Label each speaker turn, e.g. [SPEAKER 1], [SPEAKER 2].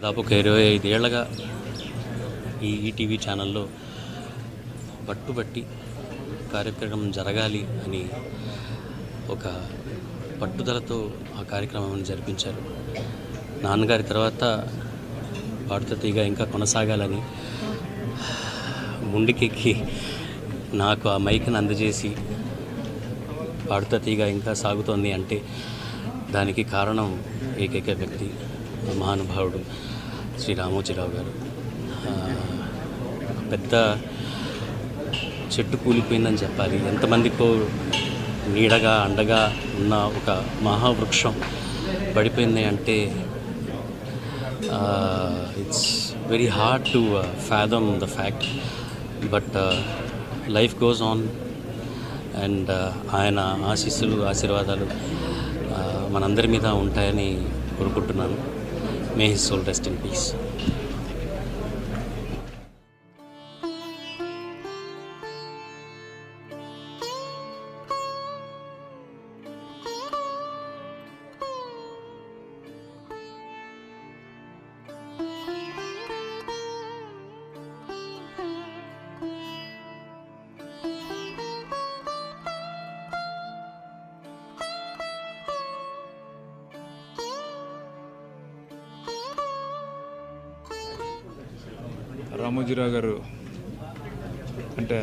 [SPEAKER 1] దాదాపు ఒక 25 ఏళ్ళగా ఈ ఈటీవీ ఛానల్లో పట్టుబట్టి కార్యక్రమం జరగాలి అని ఒక పట్టుదలతో ఆ కార్యక్రమాన్ని జరిపించారు. నాన్నగారి తర్వాత పాడుతా తీగ ఇంకా కొనసాగాలని ముండికెక్కి నాకు ఆ మైక్ని అందజేసి పాడుతా తీగ ఇంకా సాగుతోంది అంటే దానికి కారణం ఏకైక వ్యక్తి మహానుభావుడు శ్రీ రామోజీరావు గారు. పెద్ద చెట్టు కూలిపోయిందని చెప్పాలి, ఎంతమందికో నీడగా అండగా ఉన్న ఒక మహావృక్షం పడిపోయింది అంటే it's very hard to fathom the fact. But life goes on and ఆయన ఆశీర్వాదాలు మనందరి మీద ఉంటాయని కోరుకుంటున్నాను. May his soul rest in peace.
[SPEAKER 2] Ramoji Rao గారు అంటే